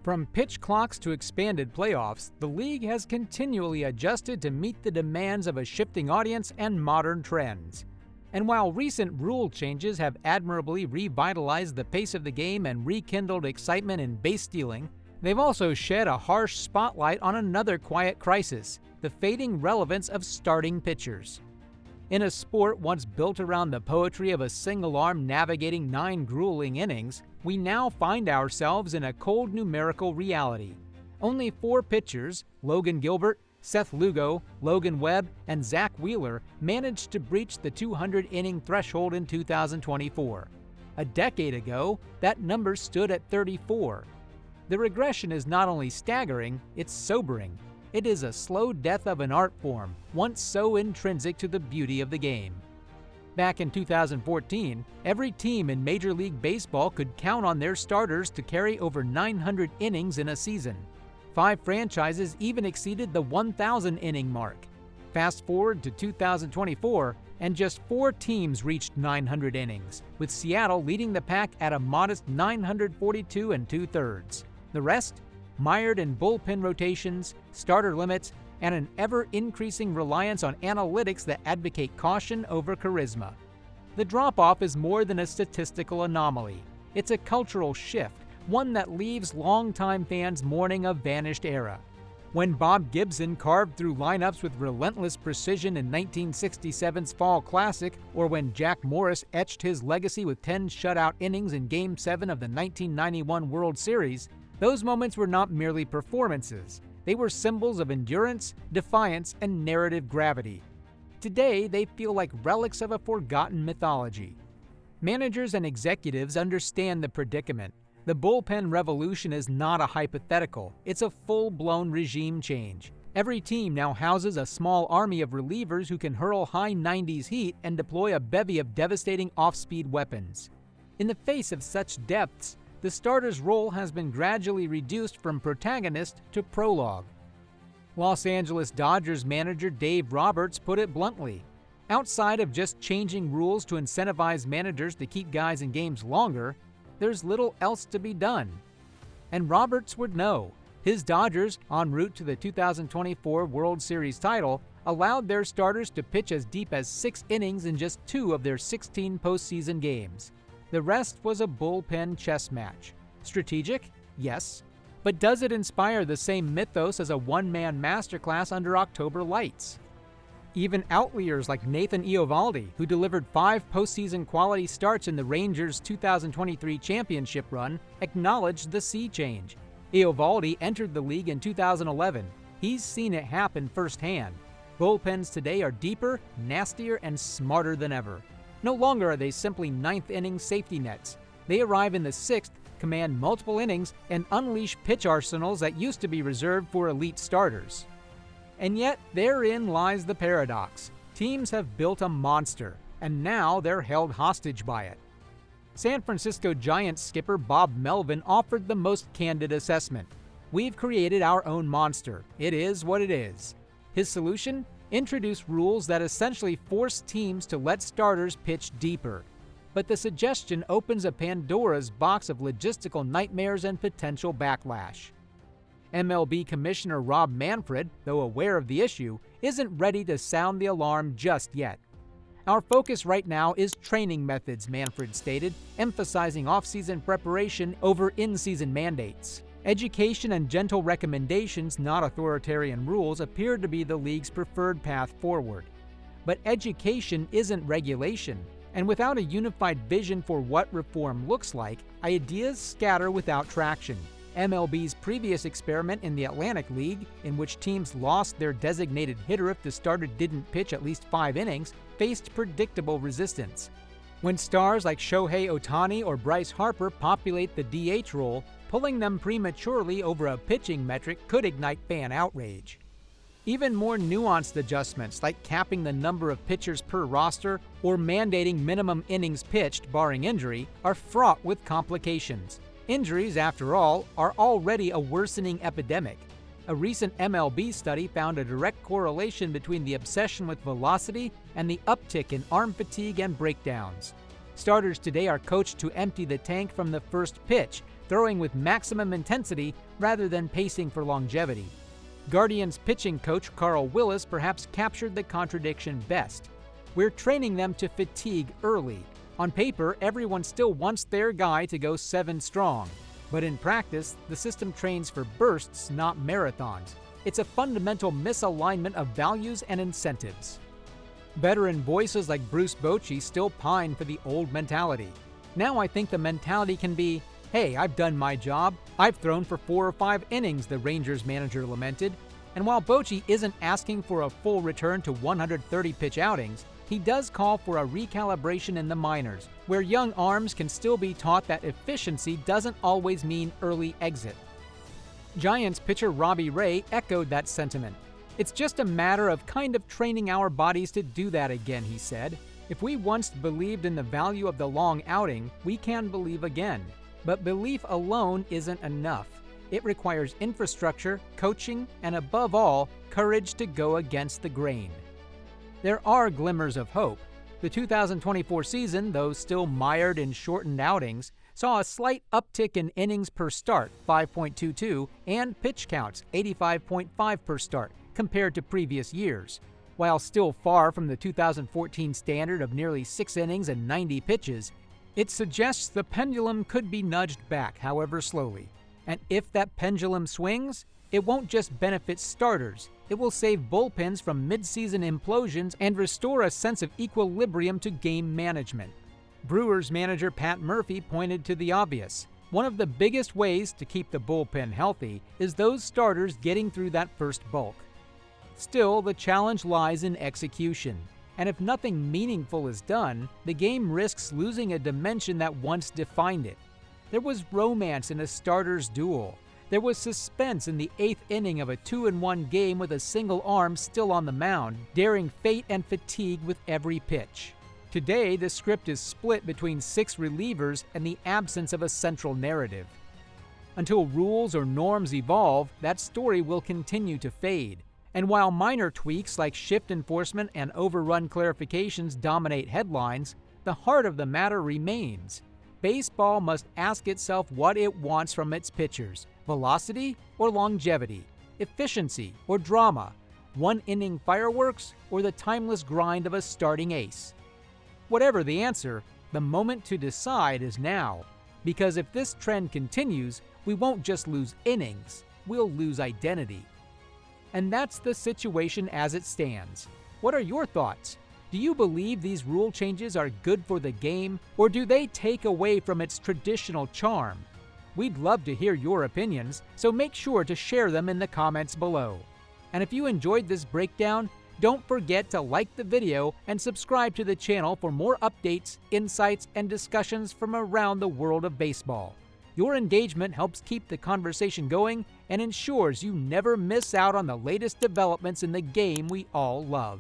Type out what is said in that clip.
From pitch clocks to expanded playoffs, the league has continually adjusted to meet the demands of a shifting audience and modern trends. And while recent rule changes have admirably revitalized the pace of the game and rekindled excitement in base stealing, they've also shed a harsh spotlight on another quiet crisis: the fading relevance of starting pitchers. In a sport once built around the poetry of a single arm navigating 9 grueling innings, we now find ourselves in a cold numerical reality. Only 4 pitchers, Logan Gilbert, Seth Lugo, Logan Webb, and Zach Wheeler, managed to breach the 200-inning threshold in 2024. A decade ago, that number stood at 34. The regression is not only staggering, it's sobering. It is a slow death of an art form, once so intrinsic to the beauty of the game. Back in 2014, every team in Major League Baseball could count on their starters to carry over 900 innings in a season. 5 franchises even exceeded the 1,000-inning mark. Fast forward to 2024, and just 4 teams reached 900 innings, with Seattle leading the pack at a modest 942 2/3. The rest? Mired in bullpen rotations, starter limits, and an ever-increasing reliance on analytics that advocate caution over charisma. The drop-off is more than a statistical anomaly. It's a cultural shift, one that leaves longtime fans mourning a vanished era. When Bob Gibson carved through lineups with relentless precision in 1967's Fall Classic, or when Jack Morris etched his legacy with 10 shutout innings in Game 7 of the 1991 World Series, those moments were not merely performances. They were symbols of endurance, defiance, and narrative gravity. Today, they feel like relics of a forgotten mythology. Managers and executives understand the predicament. The bullpen revolution is not a hypothetical, it's a full-blown regime change. Every team now houses a small army of relievers who can hurl high 90s heat and deploy a bevy of devastating off-speed weapons. In the face of such depths, the starter's role has been gradually reduced from protagonist to prologue. Los Angeles Dodgers manager Dave Roberts put it bluntly: outside of just changing rules to incentivize managers to keep guys in games longer, there's little else to be done. And Roberts would know. His Dodgers, en route to the 2024 World Series title, allowed their starters to pitch as deep as 6 innings in just 2 of their 16 postseason games. The rest was a bullpen chess match. Strategic? Yes. But does it inspire the same mythos as a one-man masterclass under October lights? Even outliers like Nathan Eovaldi, who delivered 5 postseason quality starts in the Rangers' 2023 championship run, acknowledged the sea change. Eovaldi entered the league in 2011. He's seen it happen firsthand. Bullpens today are deeper, nastier, and smarter than ever. No longer are they simply 9th-inning safety nets. They arrive in the 6th, command multiple innings, and unleash pitch arsenals that used to be reserved for elite starters. And yet, therein lies the paradox. Teams have built a monster, and now they're held hostage by it. San Francisco Giants skipper Bob Melvin offered the most candid assessment. We've created our own monster. It is what it is. His solution? Introduce rules that essentially force teams to let starters pitch deeper. But the suggestion opens a Pandora's box of logistical nightmares and potential backlash. MLB Commissioner Rob Manfred, though aware of the issue, isn't ready to sound the alarm just yet. Our focus right now is training methods, Manfred stated, emphasizing off-season preparation over in-season mandates. Education and gentle recommendations, not authoritarian rules, appear to be the league's preferred path forward. But education isn't regulation, and without a unified vision for what reform looks like, ideas scatter without traction. MLB's previous experiment in the Atlantic League, in which teams lost their designated hitter if the starter didn't pitch at least 5 innings, faced predictable resistance. When stars like Shohei Ohtani or Bryce Harper populate the DH role, pulling them prematurely over a pitching metric could ignite fan outrage. Even more nuanced adjustments, like capping the number of pitchers per roster or mandating minimum innings pitched barring injury, are fraught with complications. Injuries, after all, are already a worsening epidemic. A recent MLB study found a direct correlation between the obsession with velocity and the uptick in arm fatigue and breakdowns. Starters today are coached to empty the tank from the first pitch, throwing with maximum intensity rather than pacing for longevity. Guardians pitching coach Carl Willis perhaps captured the contradiction best. We're training them to fatigue early. On paper, everyone still wants their guy to go 7 strong. But in practice, the system trains for bursts, not marathons. It's a fundamental misalignment of values and incentives. Veteran voices like Bruce Bochy still pine for the old mentality. Now I think the mentality can be, hey, I've done my job. I've thrown for 4 or 5 innings, the Rangers manager lamented. And while Bochy isn't asking for a full return to 130-pitch outings, he does call for a recalibration in the minors, where young arms can still be taught that efficiency doesn't always mean early exit. Giants pitcher Robbie Ray echoed that sentiment. It's just a matter of kind of training our bodies to do that again, he said. If we once believed in the value of the long outing, we can believe again. But belief alone isn't enough. It requires infrastructure, coaching, and above all, courage to go against the grain. There are glimmers of hope. The 2024 season, though still mired in shortened outings, saw a slight uptick in innings per start, 5.22, and pitch counts, 85.5 per start, compared to previous years. While still far from the 2014 standard of nearly 6 innings and 90 pitches, it suggests the pendulum could be nudged back, however slowly. And if that pendulum swings, it won't just benefit starters. It will save bullpens from mid-season implosions and restore a sense of equilibrium to game management. Brewers manager Pat Murphy pointed to the obvious. One of the biggest ways to keep the bullpen healthy is those starters getting through that first bulk. Still, the challenge lies in execution. And if nothing meaningful is done, the game risks losing a dimension that once defined it. There was romance in a starter's duel. There was suspense in the 8th inning of a 2-1 game with a single arm still on the mound, daring fate and fatigue with every pitch. Today, the script is split between 6 relievers and the absence of a central narrative. Until rules or norms evolve, that story will continue to fade. And while minor tweaks like shift enforcement and overrun clarifications dominate headlines, the heart of the matter remains. Baseball must ask itself what it wants from its pitchers: velocity or longevity, efficiency or drama, one-inning fireworks or the timeless grind of a starting ace. Whatever the answer, the moment to decide is now. Because if this trend continues, we won't just lose innings, we'll lose identity. And that's the situation as it stands. What are your thoughts? Do you believe these rule changes are good for the game, or do they take away from its traditional charm? We'd love to hear your opinions, so make sure to share them in the comments below. And if you enjoyed this breakdown, don't forget to like the video and subscribe to the channel for more updates, insights, and discussions from around the world of baseball. Your engagement helps keep the conversation going and ensures you never miss out on the latest developments in the game we all love.